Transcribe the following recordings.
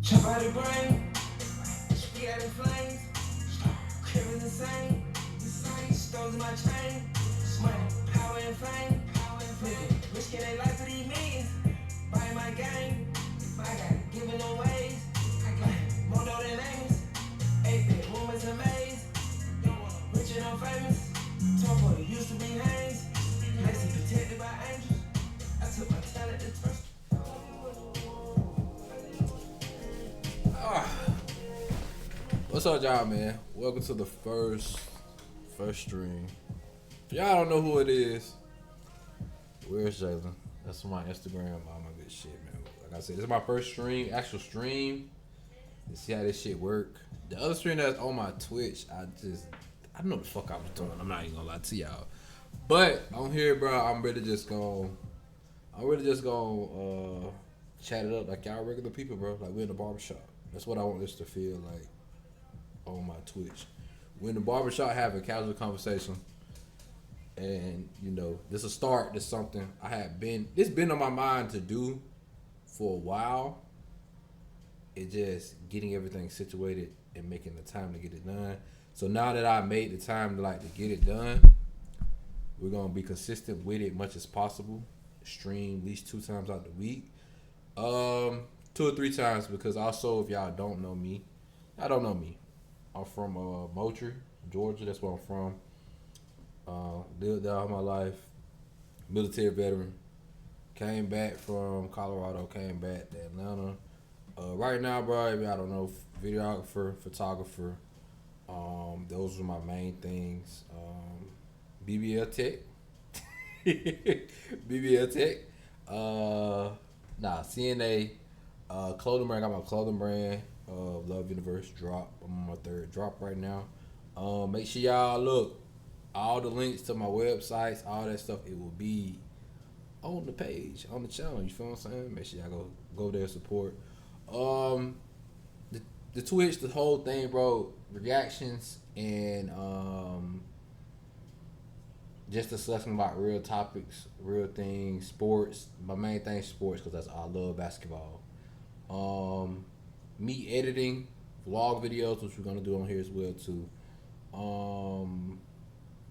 Chop out the brain, spit out the flames. Crib is insane. Stones in my chain. Money, power and fame. Nigga, risking their life for these millions. Buy my game. I got giving them ways. I got more dough than Amos. 8-bit woman's a maze. Rich and I'm famous. Top boy used to be Haynes. Lazy protected by angels. I took my talent to trust. What's up, y'all, man? Welcome to the first stream. If y'all don't know who it is, where's Jalen? That's my Instagram, all my good shit, man. Like I said, this is my first stream, actual stream. To see how this shit work. The other stream that's on my Twitch, I don't know what the fuck I was doing. I'm not even gonna lie to y'all. But on here, bro, I'm really just gonna chat it up like y'all regular people, bro. Like we're in the barbershop. That's what I want this to feel like on my Twitch. We're in the barbershop having a casual conversation. And, you know, this a start to something it's been on my mind to do for a while. It just getting everything situated and making the time to get it done. So now that I made the time to get it done, we're gonna be consistent with it much as possible. Stream at least 2 times out the week. 2 or 3 times, because also if y'all don't know me, I'm from Moultrie, Georgia. That's where I'm from. Lived there all my life. Military veteran. Came back from Colorado. Came back to Atlanta. Right now, bro, if y'all don't know, videographer, photographer. Those are my main things. BBL Tech. BBL Tech. CNA. Clothing brand. I got my clothing brand. Love Universe drop. I'm on my 3rd drop right now. Make sure y'all look. All the links to my websites, all that stuff, it will be on the page, on the channel. You feel what I'm saying? Make sure y'all go there and support. The Twitch, the whole thing, bro. Reactions and just discussing about real topics, real things, sports. My main thing is sports, because I love basketball. Me editing vlog videos, which we're gonna do on here as well too.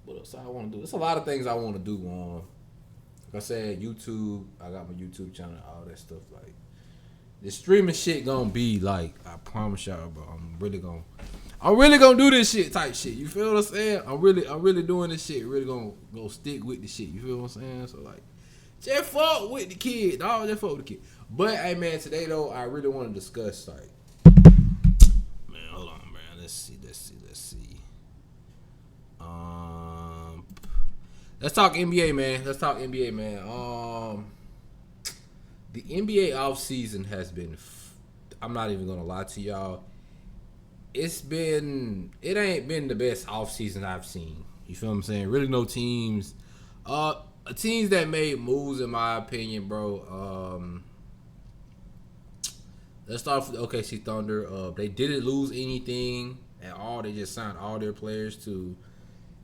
What else I want to do? There's a lot of things I want to do. Like I said, YouTube. I got my YouTube channel, all that stuff. Like the streaming shit gonna be like, I promise y'all, bro. I'm really gonna do this shit type shit. You feel what I'm saying? I'm really doing this shit. Really gonna stick with the shit. You feel what I'm saying? So like, just fuck with the kid, dog. Just fuck with the kid. But hey, man, today though, I really want to discuss man. Hold on, man. Let's see. Let's talk NBA, man. The NBA offseason has been, I'm not even gonna lie to y'all, it ain't been the best offseason I've seen. You feel what I'm saying? Really no teams. Teams that made moves, in my opinion, bro. Let's start off with the OKC Thunder. They didn't lose anything at all. They just signed all their players to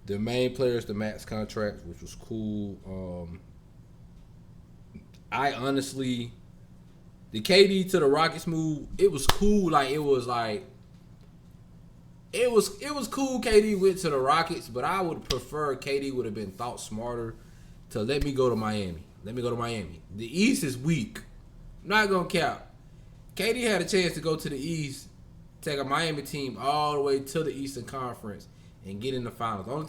their main players to max contracts, which was cool. I honestly, the KD to the Rockets move, it was cool. It was cool. KD went to the Rockets, but I would prefer KD would have been thought smarter to let me go to Miami. The East is weak. I'm not gonna cap. KD had a chance to go to the East, take a Miami team all the way to the Eastern Conference and get in the finals. The only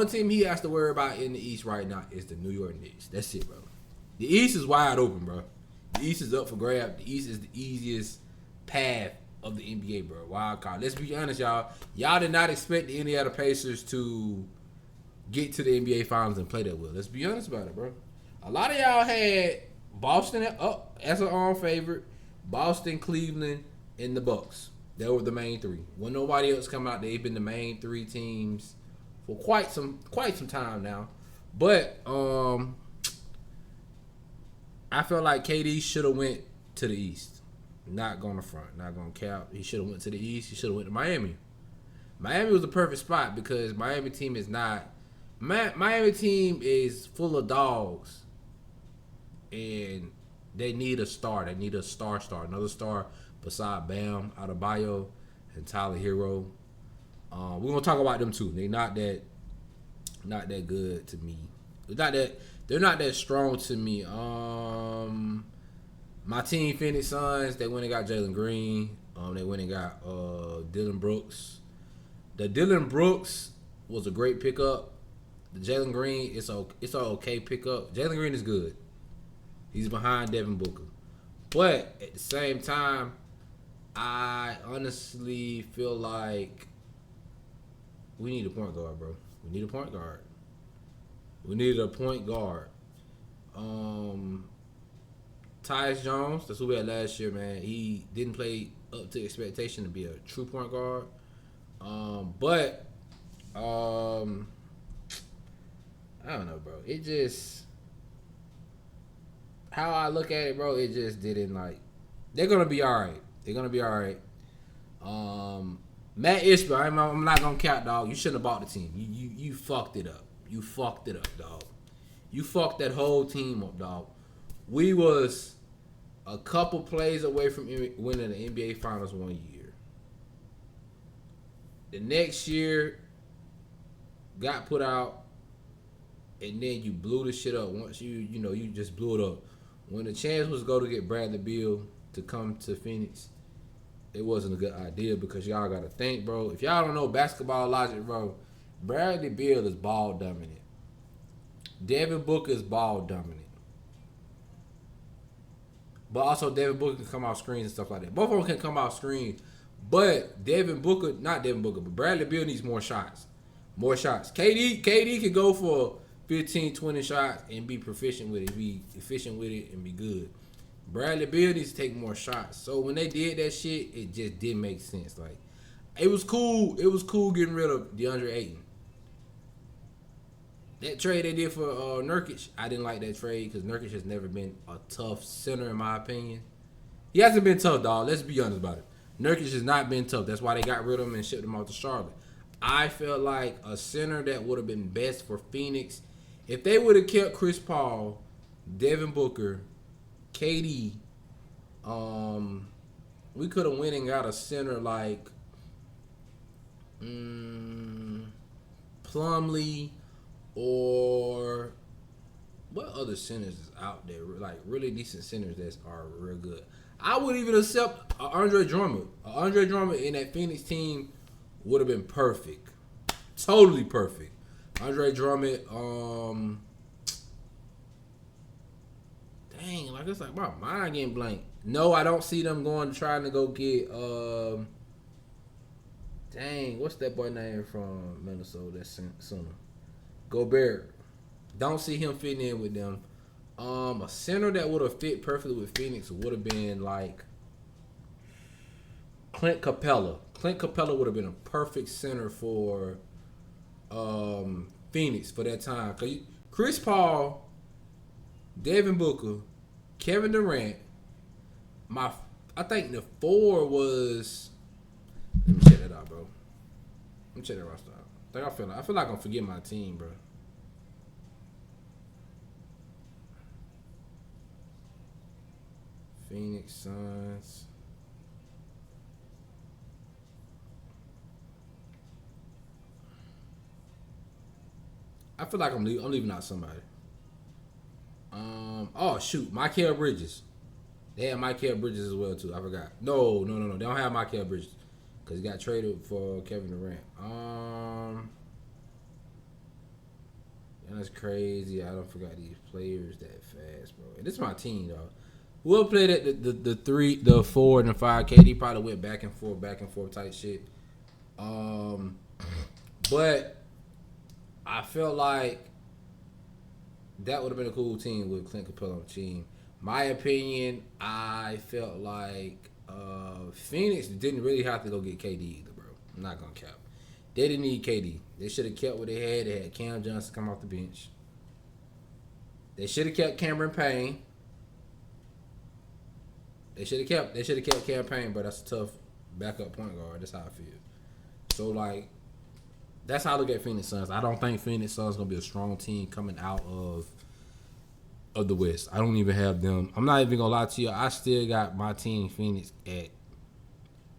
team he has to worry about in the East right now is the New York Knicks. That's it, bro. The East is wide open, bro. The East is up for grab. The East is the easiest path of the NBA, bro. Wild card. Let's be honest, y'all. Y'all did not expect the Indiana Pacers to get to the NBA Finals and play that well. Let's be honest about it, bro. A lot of y'all had Boston up as an favorite. Boston, Cleveland, and the Bucks. They were the main 3. When nobody else come out, they've been the main 3 teams for quite some time now. But I felt like KD should have went to the East. Not going to front, not going to cap. He should have went to the East. He should have went to Miami. Miami was the perfect spot because Miami team is full of dogs, and they need a star. They need a star, another star beside Bam Adebayo and Tyler Hero. We're gonna talk about them too. They not that good to me. They're not that strong to me. My team Phoenix Suns, they went and got Jalen Green. They went and got Dylan Brooks. The Dylan Brooks was a great pickup. The Jalen Green, it's an okay pickup. Jalen Green is good. He's behind Devin Booker. But at the same time, I honestly feel like we need a point guard, bro. We need a point guard. We needed a point guard. Tyus Jones, that's who we had last year, man. He didn't play up to expectation to be a true point guard. But I don't know, bro. It just, how I look at it, bro, it just didn't like. They're gonna be all right. They're gonna be all right. Matt Ishbia, I'm not gonna count, dog. You shouldn't have bought the team. You fucked it up. You fucked it up, dog. You fucked that whole team up, dog. We was a couple plays away from winning the NBA Finals 1 year. The next year got put out, and then you blew the shit up. Once you just blew it up. When the chance was go to get Bradley Beal to come to Phoenix, it wasn't a good idea because y'all got to think, bro. If y'all don't know basketball logic, bro, Bradley Beal is ball dominant. Devin Booker is ball dominant. But also Devin Booker can come off screens and stuff like that. Both of them can come off screens. But but Bradley Beal needs more shots. More shots. KD can go for 15, 20 shots and be proficient with it, be efficient with it, and be good. Bradley Beal needs to take more shots. So when they did that shit, it just didn't make sense. Like, it was cool. It was cool getting rid of DeAndre Ayton. That trade they did for Nurkic, I didn't like that trade because Nurkic has never been a tough center in my opinion. He hasn't been tough, dog. Let's be honest about it. Nurkic has not been tough. That's why they got rid of him and shipped him off to Charlotte. I felt like a center that would have been best for Phoenix, if they would have kept Chris Paul, Devin Booker, KD, we could have went and got a center like Plumlee, or what other centers is out there, like really decent centers that are real good. I would even accept Andre Drummond. Andre Drummond in that Phoenix team would have been perfect. Totally perfect. Andre Drummond, dang, like it's like my mind getting blank. No, I don't see them trying to go get dang, what's that boy name from Minnesota that's center? Gobert. Don't see him fitting in with them. A center that would have fit perfectly with Phoenix would have been like Clint Capella. Clint Capella would have been a perfect center for Phoenix for that time. Cause Chris Paul, Devin Booker, Kevin Durant. I think the 4 was. Let me check that out, bro. Let me check that roster out. I feel like I'm forgetting my team, bro. Phoenix Suns. I feel like I'm leaving out somebody. Oh shoot, Mikal Bridges. They have Mikal Bridges as well too. I forgot. No. They don't have Mikal Bridges because he got traded for Kevin Durant. That's crazy. I don't forgot these players that fast, bro. And this is my team, though. Whoever played at the 3, the 4, and the 5, KD probably went back and forth type shit. But I felt like that would have been a cool team with Clint Capella on the team. My opinion, I felt like Phoenix didn't really have to go get KD either, bro. I'm not gonna cap. They didn't need KD. They should have kept what they had. They had Cam Johnson come off the bench. They should have kept Cameron Payne. They should have kept Cam Payne, but that's a tough backup point guard. That's how I feel. So like, that's how I look at Phoenix Suns. I don't think Phoenix Suns gonna be a strong team coming out of of the West. I don't even have them. I'm not even gonna lie to you. I still got my team Phoenix at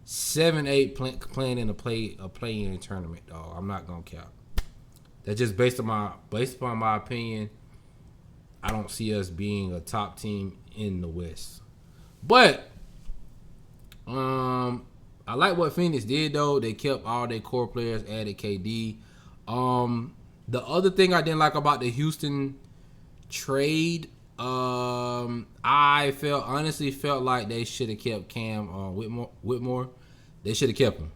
7-8 playing in a play-in tournament, dog. I'm not gonna count. That's just based upon my opinion. I don't see us being a top team in the West. But I like what Phoenix did though. They kept all their core players, added KD. The other thing I didn't like about the Houston trade, I honestly felt like they should have kept Cam Whitmore. They should have kept him.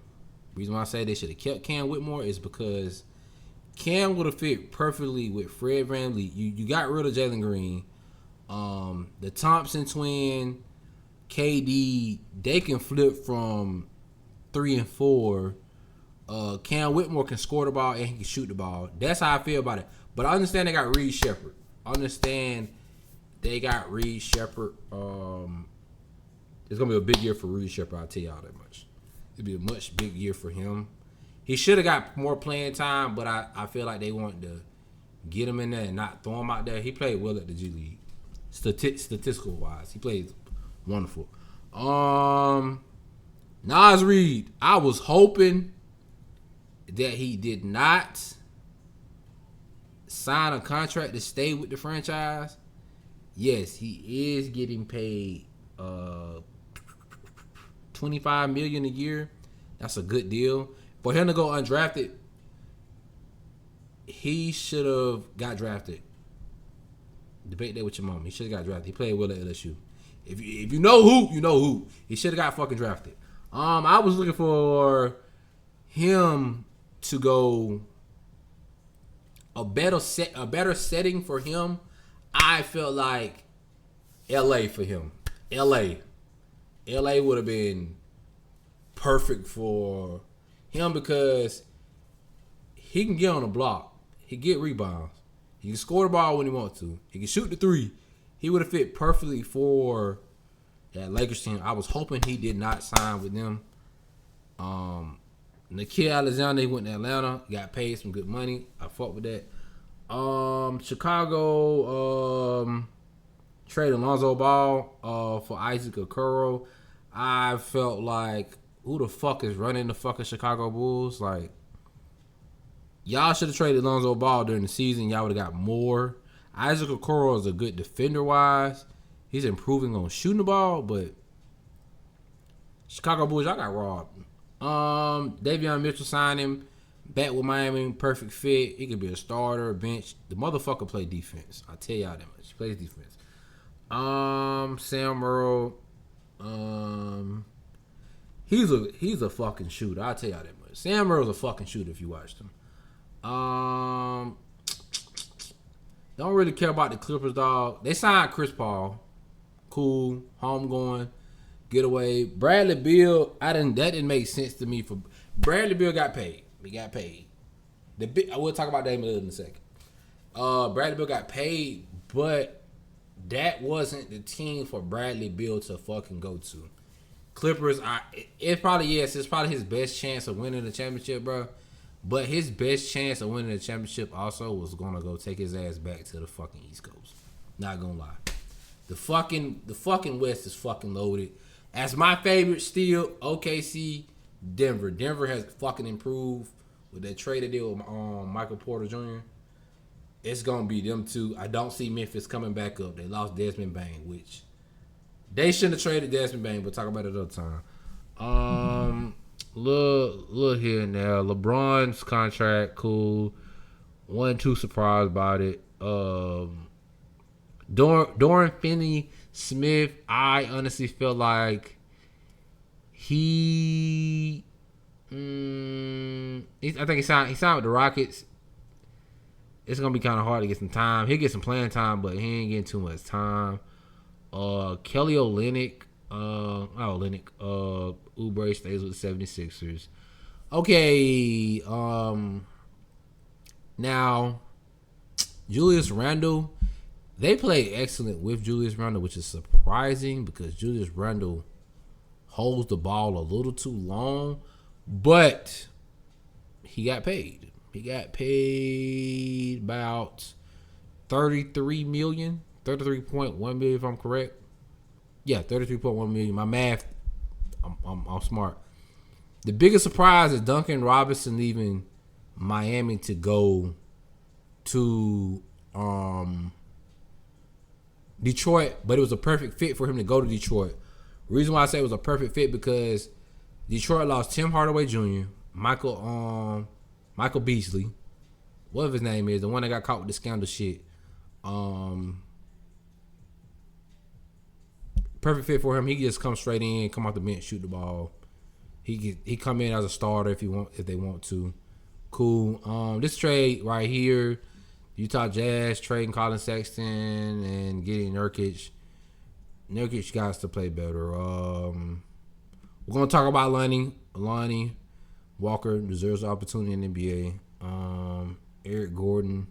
Reason why I say they should have kept Cam Whitmore is because Cam would have fit perfectly with Fred VanVleet. You got rid of Jalen Green. The Thompson twin, KD, they can flip from 3 and 4. Cam Whitmore can score the ball and he can shoot the ball. That's how I feel about it. But I understand they got Reed Shepherd. It's gonna be a big year for Reed Shepherd. I'll tell y'all that much. It'll be a much big year for him. He should have got more playing time, but I feel like they wanted to get him in there and not throw him out there. He played well at the G League, statistical wise. He played wonderful. Naz Reid, I was hoping that he did not sign a contract to stay with the franchise. Yes, he is getting paid $25 million a year. That's a good deal. For him to go undrafted, he should have got drafted. Debate that with your mom. He should have got drafted. He played well at LSU. If you know who, you know who. He should have got fucking drafted. I was looking for him to go a better setting for him. I felt like LA for him. LA would have been perfect for him because he can get on the block. He get rebounds. He can score the ball when he wants to. He can shoot the three. He would have fit perfectly for that Lakers team. I was hoping he did not sign with them. Nickeil Alexander, he went to Atlanta. Got paid some good money. I fought with that. Chicago traded Lonzo Ball for Isaac Okoro. I felt like, who the fuck is running the fucking Chicago Bulls? Like, y'all should have traded Lonzo Ball during the season. Y'all would have got more. Isaac Okoro is a good defender-wise. He's improving on shooting the ball, but Chicago Bulls, y'all got robbed. Davion Mitchell signed him. Back with Miami, perfect fit. He could be a starter, a bench. The motherfucker play defense. I'll tell y'all that much. He plays defense. Sam Merle. He's a fucking shooter. I'll tell y'all that much. Sam Merle's a fucking shooter if you watched him. Don't really care about the Clippers, dog. They signed Chris Paul. Cool. Homegoing. Getaway. Bradley Beal, that didn't make sense to me. For Bradley Beal got paid. He got paid. I will talk about Damian Lillard in a second. Bradley Beal got paid, but that wasn't the team for Bradley Beal to fucking go to. Clippers, it's probably his best chance of winning the championship, bro. But his best chance of winning the championship also was gonna go take his ass back to the fucking East Coast. Not gonna lie. The fucking West is fucking loaded. As my favorite still, OKC, Denver. Denver has fucking improved with that trade they did with Michael Porter Jr. It's gonna be them two. I don't see Memphis coming back up. They lost Desmond Bane, which they shouldn't have traded Desmond Bane, but talk about it another time. Look here and there. LeBron's contract, cool. Wasn't too surprised about it. Dorian Finney-Smith, I honestly feel like I think he signed with the Rockets. It's gonna be kind of hard to get some time. He'll get some playing time, but he ain't getting too much time. Kelly Olynyk, Oubre stays with the 76ers. Okay, now Julius Randle, they play excellent with Julius Randle, which is surprising because Julius Randle holds the ball a little too long, but he got paid. He got paid about $33 million $33.1 million if I'm correct. Yeah, $33.1 million. My math, I'm smart. The biggest surprise is Duncan Robinson leaving Miami to go to Detroit, but it was a perfect fit for him to go to Detroit. Reason why I say it was a perfect fit because Detroit lost Tim Hardaway Jr., Michael Beasley, whatever his name is, the one that got caught with the scandal shit. Perfect fit for him. He can just come straight in, come off the bench, shoot the ball. He come in as a starter if they want to. Cool. This trade right here, Utah Jazz trading Colin Sexton and getting Nurkic. Nurkic got to play better. We're gonna talk about Lonnie Walker deserves an opportunity in the NBA. Eric Gordon.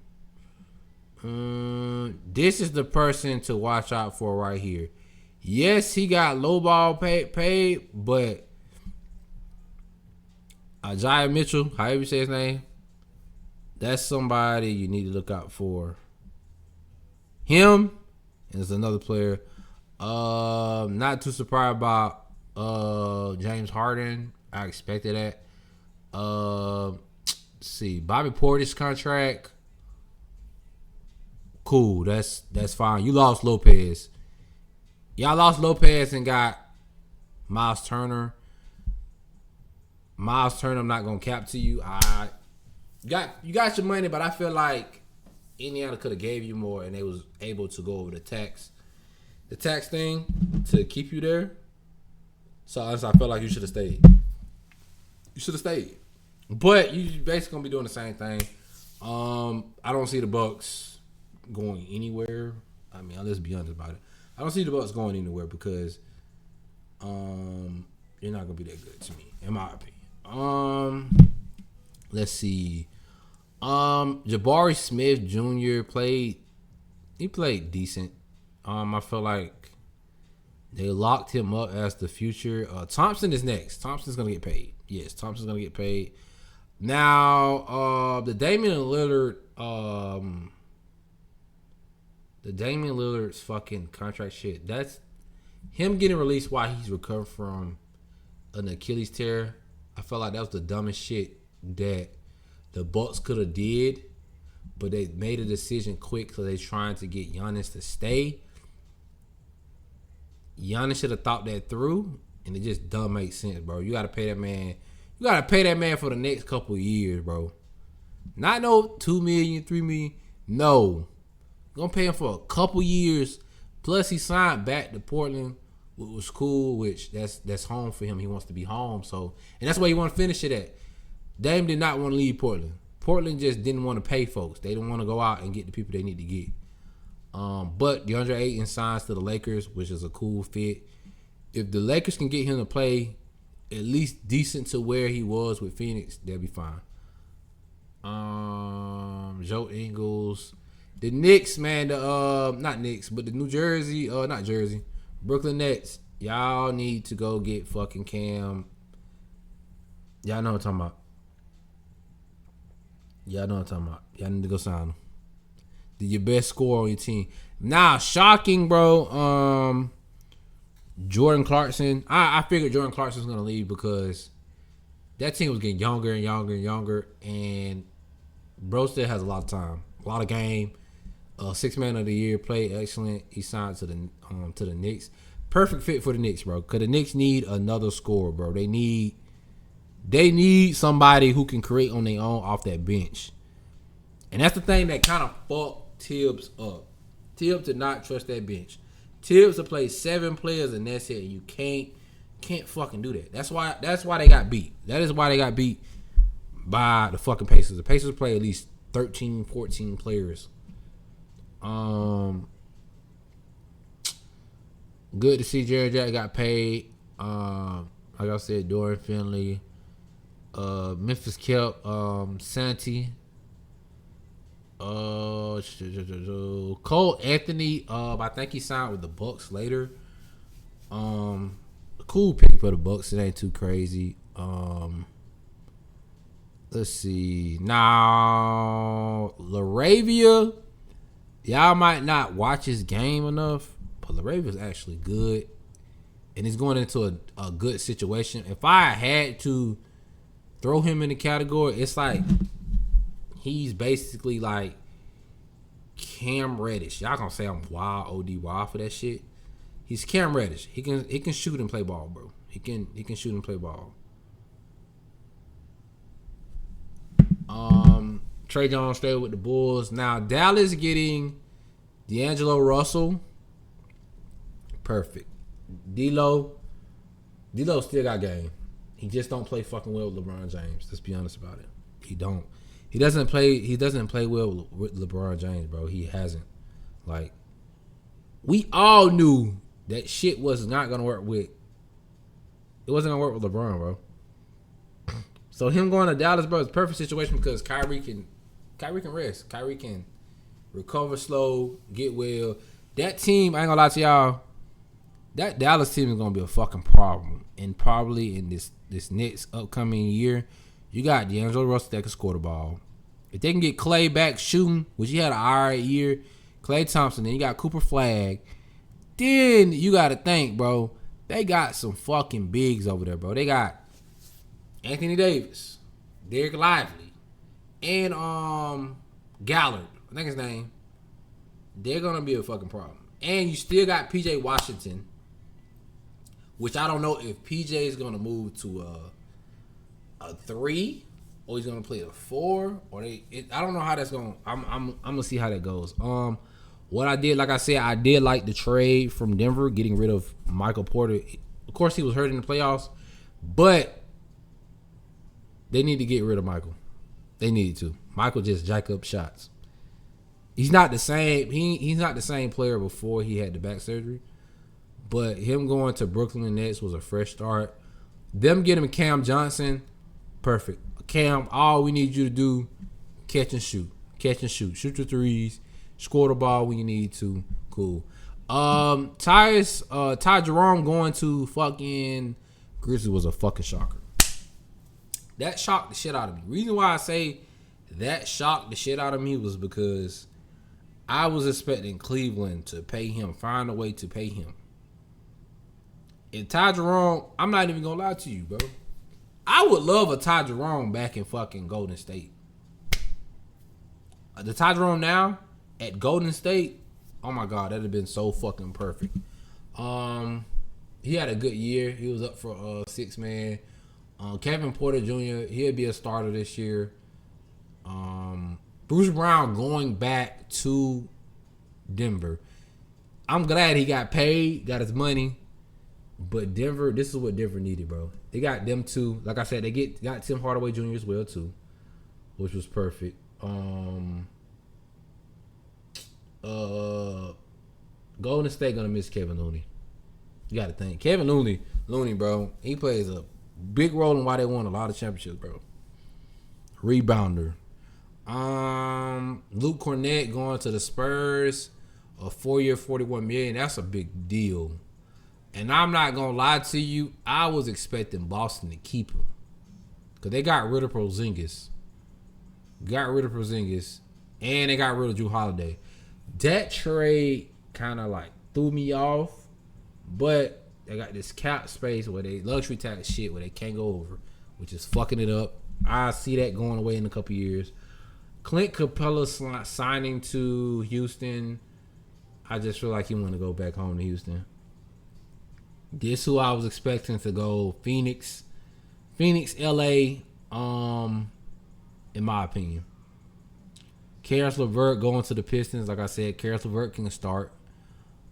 This is the person to watch out for right here. Yes, he got low ball paid, but Jai Mitchell, however you say his name, that's somebody you need to look out for. Him, and there's another player. Not too surprised about James Harden. I expected that. See, Bobby Portis contract. Cool, that's fine. You lost Lopez. Y'all lost Lopez and got Miles Turner. Miles Turner, I'm not gonna cap to you. You got your money, but I feel like Indiana could have gave you more, and they was able to go over the tax thing to keep you there. So I felt like you should have stayed. But you basically gonna be doing the same thing. I don't see the Bucks going anywhere. I mean, let's be honest about it. I don't see the Bucks going anywhere because you're not gonna be that good to me, in my opinion. Let's see. Jabari Smith Jr. played decent. I feel like they locked him up as the future. Thompson is next. Thompson's gonna get paid. Yes, Thompson's gonna get paid. Now, the Damian Lillard's fucking contract shit. That's him getting released while he's recovered from an Achilles tear. I felt like that was the dumbest shit that the Bucks could have did, but they made a decision quick because they trying to get Giannis to stay. Giannis should have thought that through, and it just don't make sense, bro. You gotta pay that man. You gotta pay that man for the next couple of years, bro. Not no $2 million, $3 million. No. Gonna pay him for a couple years. Plus, he signed back to Portland, which was cool. Which that's home for him. He wants to be home. So, and that's where he want to finish it at. Dame did not want to leave Portland. Portland just didn't want to pay folks. They didn't want to go out and get the people they need to get. But DeAndre Ayton signs to the Lakers, which is a cool fit. If the Lakers can get him to play at least decent to where he was with Phoenix, they'll be fine. Joe Ingles. The Knicks, man, not Knicks, but the Brooklyn Nets. Y'all need to go get fucking Cam. Y'all know what I'm talking about. Y'all need to go sign him. Your best scorer on your team. Now, shocking, bro. Jordan Clarkson. I figured Jordan Clarkson was gonna leave because that team was getting younger and younger, and bro still has a lot of time, a lot of game. 6th man of the year, played excellent. He signed to the Knicks. Perfect fit for the Knicks, bro. Cause the Knicks need another scorer, bro. They need somebody who can create on their own off that bench. And that's the thing that kind of fucked Tibbs up. Tibbs did not trust that bench. Tibbs to play 7 players and that's it. And you can't fucking do that. That's why they got beat. That is why they got beat by the fucking Pacers. The Pacers play at least 13, 14 players. Good to see Jared Jack got paid. Like I said, Dorian Finley. Memphis kept Santi. Cole Anthony. I think he signed with the Bucks later. Cool pick for the Bucks. It ain't too crazy. Let's see. Now, LaRavia. y'all might not watch his game enough, but LaRaven's actually good, and he's going into a good situation. If I had to throw him in the category, it's like he's basically like Cam Reddish. Y'all gonna say I'm wild, OD for that shit. He's Cam Reddish. He can shoot and play ball, bro. He can shoot and play ball. Trey Jones stayed with the Bulls. Now Dallas getting D'Angelo Russell. Perfect. D'Lo still got game. He just don't play fucking well with LeBron James. Let's be honest about it. He don't. He doesn't play well with LeBron James, bro. He hasn't. Like, we all knew that shit was not gonna work with. It wasn't gonna work with LeBron, bro. So him going to Dallas, bro, is a perfect situation because Kyrie can rest. Kyrie can recover slow, get well. That team, I ain't gonna lie to y'all, that Dallas team is gonna be a fucking problem. And probably in this next upcoming year, you got D'Angelo Russell that can score the ball. If they can get Clay back shooting, which he had an alright year, Klay Thompson, then you got Cooper Flagg. Then you gotta think, bro, they got some fucking bigs over there, bro. They got Anthony Davis, Derek Lively, and Gallard, I think his name. They're gonna be a fucking problem. And you still got PJ Washington, which I don't know if PJ is gonna move to a 3 or he's gonna play a 4 or I don't know how that's gonna. I'm gonna see how that goes. What I did, like I said, I did like the trade from Denver, getting rid of Michael Porter. Of course, he was hurt in the playoffs, but they need to get rid of Michael. They needed to. Michael just jack up shots. He's not the same. He's not the same player before he had the back surgery. But him going to Brooklyn Nets was a fresh start. Them getting Cam Johnson, perfect. Cam, all we need you to do, catch and shoot. Catch and shoot. Shoot your threes. Score the ball when you need to. Cool. Ty Jerome going to fucking Grizzlies was a fucking shocker. That shocked the shit out of me. Reason why I say that shocked the shit out of me was because I was expecting Cleveland to pay him, find a way to pay him. And Ty Jerome, I'm not even gonna lie to you, bro. I would love a Ty Jerome back in fucking Golden State. The Ty Jerome now at Golden State, oh my god, that'd have been so fucking perfect. He had a good year. He was up for 6-man. Kevin Porter Jr., he'll be a starter this year. Bruce Brown going back to Denver. I'm glad he got paid, got his money. But Denver, this is what Denver needed, bro. They got them two. Like I said, they got Tim Hardaway Jr. as well, too. Which was perfect. Golden State gonna miss Kevin Looney. You gotta think. Kevin Looney, bro, he plays a big role in why they won a lot of championships, bro. Rebounder. Luke Cornett going to the Spurs, a 4-year, $41 million. That's a big deal. And I'm not gonna lie to you, I was expecting Boston to keep him, cause they got rid of Porzingis, and they got rid of Jrue Holiday. That trade kind of like threw me off, but they got this cap space where they luxury tax shit where they can't go over, which is fucking it up. I see that going away in a couple years. Clint Capella signing to Houston. I just feel like he want to go back home to Houston. This who I was expecting to go Phoenix, LA, in my opinion. Karis LeVert going to the Pistons. Like I said, Karis LeVert can start.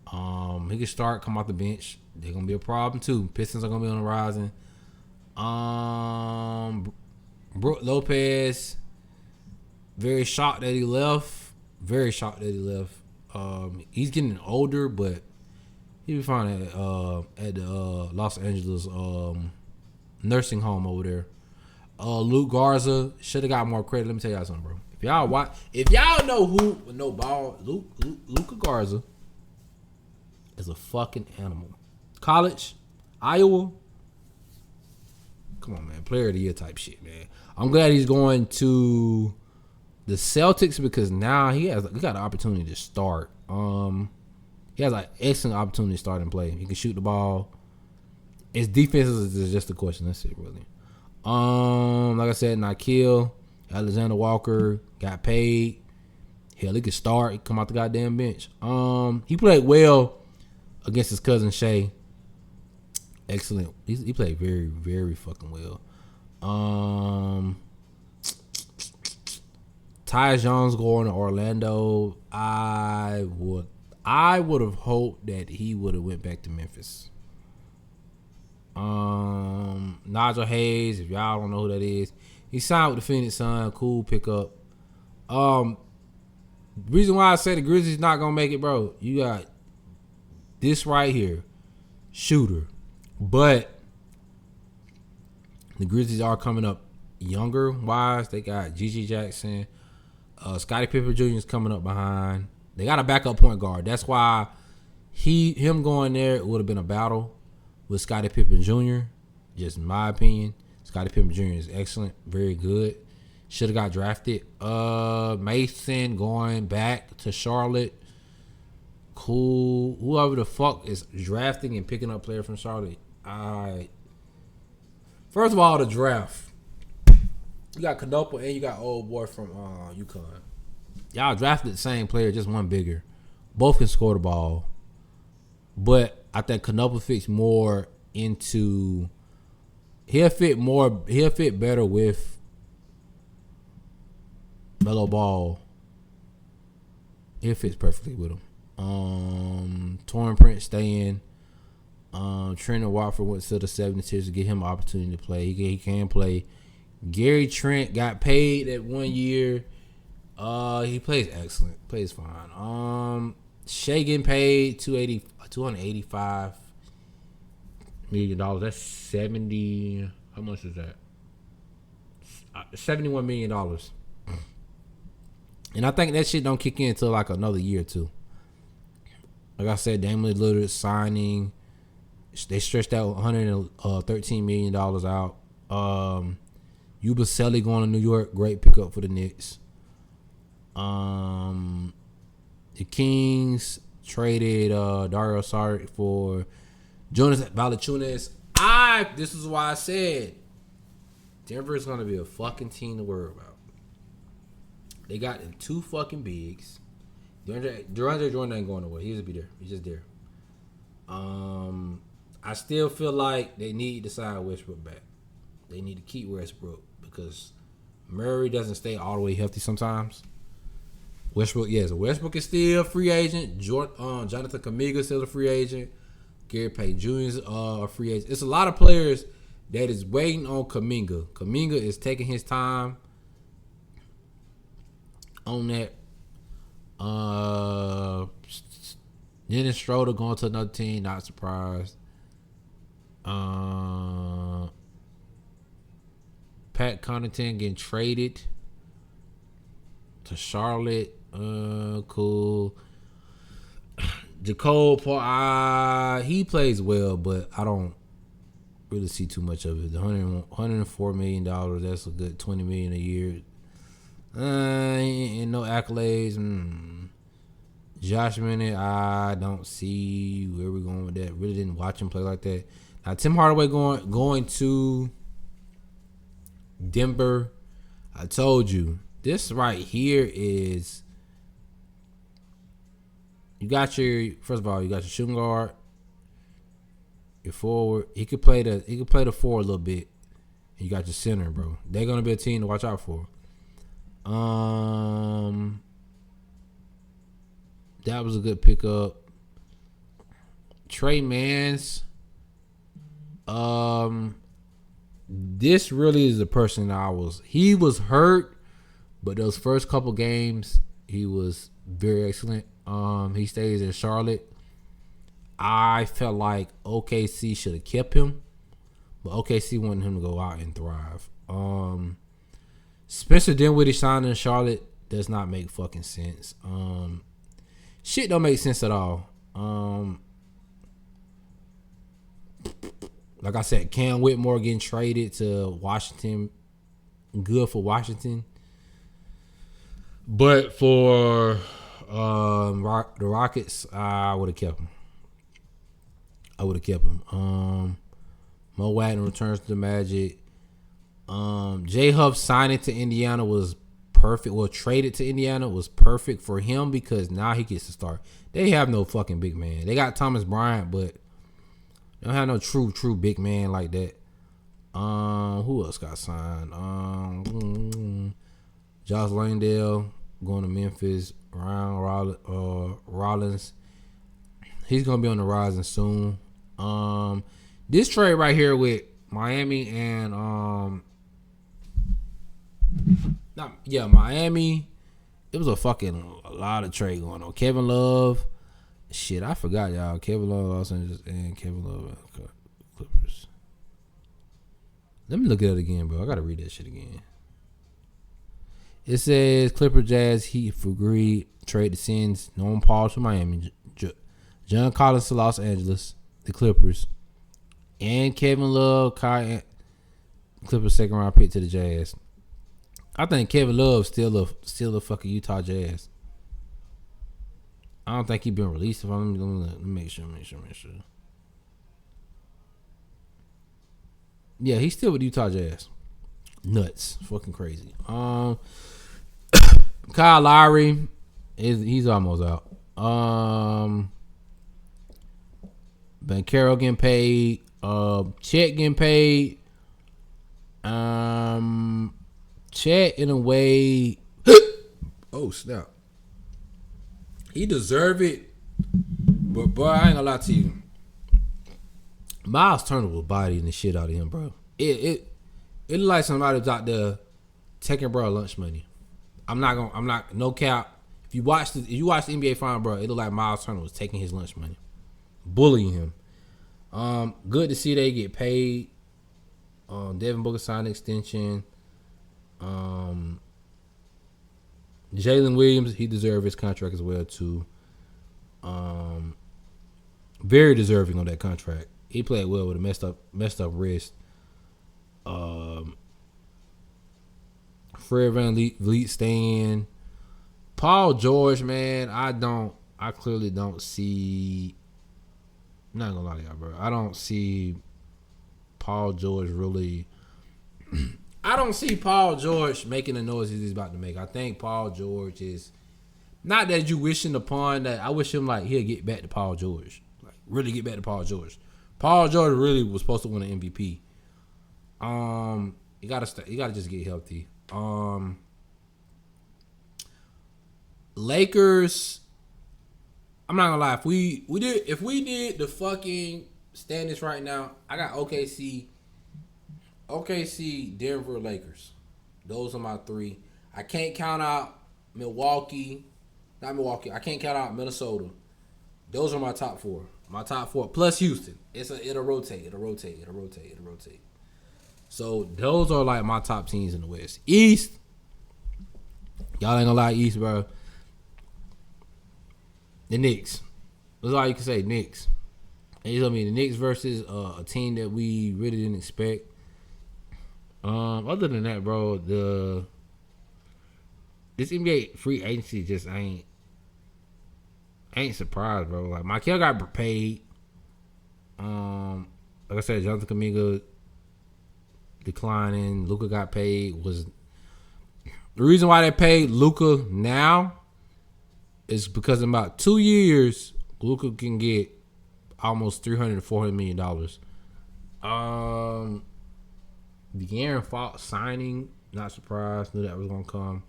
He can start, come off the bench. They're going to be a problem too. Pistons are going to be on the rising. Brook Lopez, very shocked that he left. He's getting older, but he'll be fine at the Los Angeles nursing home over there. Luke Garza should have got more credit. Let me tell y'all something, bro. If y'all know who with no ball, Luka Garza is a fucking animal. College, Iowa. Come on, man. Player of the year type shit, man. I'm glad he's going to the Celtics because now he got an opportunity to start. He has an excellent opportunity to start and play. He can shoot the ball. His defense is just a question. That's it, really. Like I said, Nikhil Alexander Walker got paid. Hell, he could start. He come out the goddamn bench. He played well against his cousin Shea. Excellent. He played very, very fucking well. Tyus Jones going to Orlando. I would have hoped that he would have went back to Memphis. Nigel Hayes, if y'all don't know who that is, he signed with the Phoenix Suns. Cool pickup. Reason why I say the Grizzlies not gonna make it, bro. You got this right here, shooter, but the Grizzlies are coming up younger wise. They got Gigi Jackson, Scottie Pippen Jr. is coming up behind. They got a backup point guard. That's why him going there would have been a battle with Scottie Pippen Jr. Just in my opinion, Scottie Pippen Jr. is excellent, very good. Should have got drafted. Mason going back to Charlotte. Cool. Whoever the fuck is drafting and picking up players from Charlotte. First of all, the draft. You got Knopa and you got old boy from UConn. Y'all drafted the same player, just one bigger. Both can score the ball. But I think Knopa fits more into. He'll fit better with Melo Ball. It fits perfectly with him. Torrin Prince staying. Trent Watford went to the 76ers to get him an opportunity to play. He can play. Gary Trent got paid that 1 year. He plays excellent. Plays fine. Shea getting paid $285 million. That's 70. How much is that? $71 million. And I think that shit don't kick in until like another year or two. Like I said, Damian Lillard signing. They stretched out $113 million out. Yabusele going to New York. Great pickup for the Knicks. The Kings traded Dario Saric for Jonas Valanciunas. This is why I said Denver is going to be a fucking team to worry about. They got them two fucking bigs. DeAndre Jordan ain't going nowhere. He'll just be there. He's just there. I still feel like they need to sign Westbrook back. They need to keep Westbrook because Murray doesn't stay all the way healthy sometimes. Westbrook is still a free agent. Jonathan Kuminga is still a free agent. Gary Payton Jr. is a free agent. It's a lot of players that is waiting on Kuminga. Kuminga is taking his time on that. Dennis Schroeder going to another team, not surprised. Pat Connaughton getting traded to Charlotte. Cool. Jacob Paul, he plays well, but I don't really see too much of it. $104 million, that's a good $20 million a year. And no accolades. Josh Minute, I don't see where we're going with that. Really didn't watch him play like that. Now Tim Hardaway going to Denver. I told you this right here is first of all, you got your shooting guard, your forward. He could play the forward a little bit. And you got your center, bro. They're gonna be a team to watch out for. That was a good pickup. Trey Mans. This really is the person he was hurt, but those first couple games he was very excellent. He stays in Charlotte. I felt like OKC should have kept him, but OKC wanted him to go out and thrive. Spencer Dinwiddie signing in Charlotte does not make fucking sense. Shit don't make sense at all. Like I said, Cam Whitmore getting traded to Washington. Good for Washington. But for the Rockets, I would have kept him. Mo Wagner returns to the Magic. J Huff signing to Indiana was perfect. Well, traded to Indiana was perfect for him because now he gets to start. They have no fucking big man. They got Thomas Bryant, but they don't have no true big man like that. Who else got signed? Josh Langdale going to Memphis. Ryan Rollins. He's gonna be on the rising soon. This trade right here with Miami and Miami. It was a lot of trade going on. Kevin Love, shit, I forgot y'all. Kevin Love, Los Angeles, and Kevin Love, Clippers. Let me look at it again, bro. I gotta read that shit again. It says Clipper, Jazz, Heat for Greed, trade the Sins, Norman Paul to Miami, John Collins to Los Angeles, the Clippers, and Kevin Love, Clippers second round pick to the Jazz. I think Kevin Love still a fucking Utah Jazz. I don't think he been released. Let me make sure. Yeah, he's still with Utah Jazz. Nuts, fucking crazy. Kyle Lowry he's almost out. Banchero getting paid. Chet getting paid. Chet in a way. Oh snap! He deserve it, but bro, I ain't gonna lie to you. Miles Turner was bodying the shit out of him, bro. It looked like somebody was out there taking bro lunch money. I'm not no cap. If you watch the NBA final, bro, it looked like Miles Turner was taking his lunch money, bullying him. Good to see they get paid. Devin Booker signed an extension. Jalen Williams, he deserved his contract as well too. Very deserving on that contract. He played well with a messed up wrist. Fred VanVleet staying. Paul George, man, I clearly don't see. I'm not gonna lie to y'all, bro. I don't see Paul George really. I don't see Paul George making the noises he's about to make. I think Paul George is not that you wishing upon that. I wish him like he'll get back to Paul George, like really get back to Paul George. Paul George really was supposed to win an MVP. You gotta just get healthy. Lakers. I'm not gonna lie. If we did the fucking standings right now, I got OKC, Denver, Lakers. Those are my three. I can't count out Milwaukee. Not Milwaukee. I can't count out Minnesota. Those are my top four. My top four plus Houston. It'll rotate. So those are like my top teams in the West. East. Y'all ain't gonna lie, East, bro. The Knicks. That's all you can say, Knicks. And you know what I mean? The Knicks versus a team that we really didn't expect. Other than that, bro, this NBA free agency just ain't surprised, bro. Like Michael got paid. Like I said, Jonathan Kuminga declining. Luka got paid. Was the reason why they paid Luka now is because in about 2 years, Luka can get almost $300 to $400 million. The Aaron Fox signing, not surprised. Knew that was gonna come.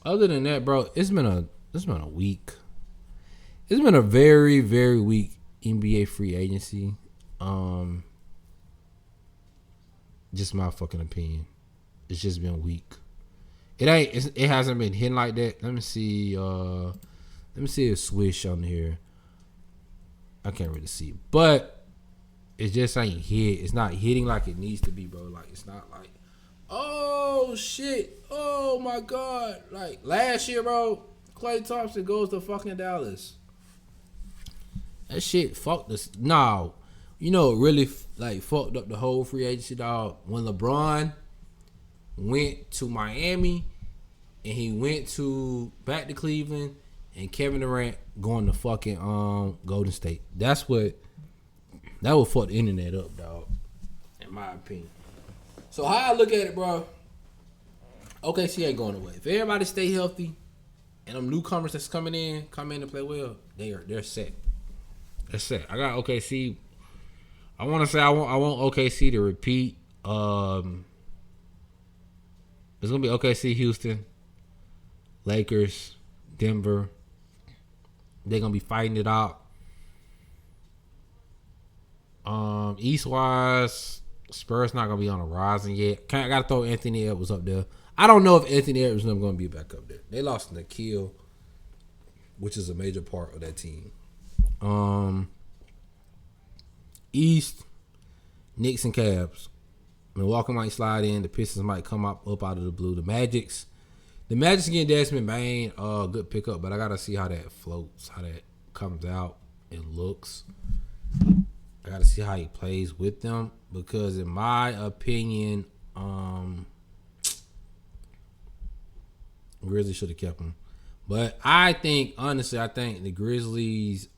Other than that, bro, it's been a week. It's been a very, very weak NBA free agency. Just my fucking opinion. It's just been weak. It hasn't been hitting like that. Let me see a swish on here. I can't really see, but it just ain't hit. It's not hitting like it needs to be, bro. Like it's not like, oh shit, oh my god. Like last year, bro, Klay Thompson goes to fucking Dallas. That shit fucked us. No, you know, it really like fucked up the whole free agency, dog. When LeBron went to Miami, and he went back to Cleveland, and Kevin Durant going to fucking Golden State. That would fuck the internet up, dog. In my opinion. So how I look at it, bro. OKC ain't going away. If everybody stay healthy, and them newcomers that's come in and play well, they're set. They're set. I got OKC. I want to say I want OKC to repeat. It's gonna be OKC, Houston, Lakers, Denver. They're gonna be fighting it out. East wise, Spurs not gonna be on the rising yet. I gotta throw Anthony Edwards up there. I don't know if Anthony Edwards is gonna be back up there. They lost Nikhil, which is a major part of that team. East, Knicks and Cavs. Milwaukee might slide in. The Pistons might come up out of the blue. The Magic getting Desmond Bane, good pickup, but I gotta see how that floats, how that comes out and looks. I gotta see how he plays with them, because in my opinion, Grizzlies should have kept him. But I think, honestly, the Grizzlies,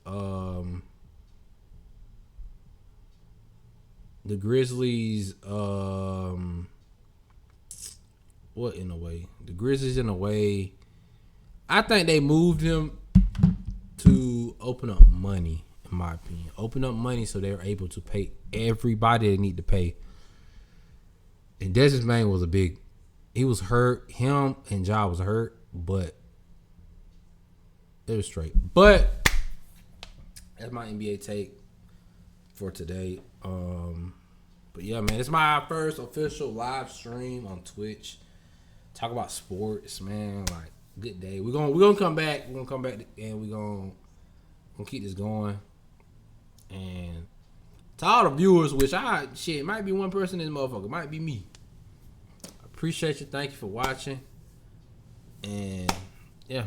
what in a way? The Grizzlies in a way, I think they moved him to open up money, in my opinion. Open up money so they're able to pay everybody they need to pay. And Desmond Bane was he was hurt. Him and Ja was hurt, but it was straight. But that's my NBA take for today. But yeah, man, it's my first official live stream on Twitch. Talk about sports, man. Like, good day. We're gonna come back. We're gonna come back and we're gonna keep this going. And to all the viewers, which it might be one person in this motherfucker, it might be me. I appreciate you. Thank you for watching. And yeah.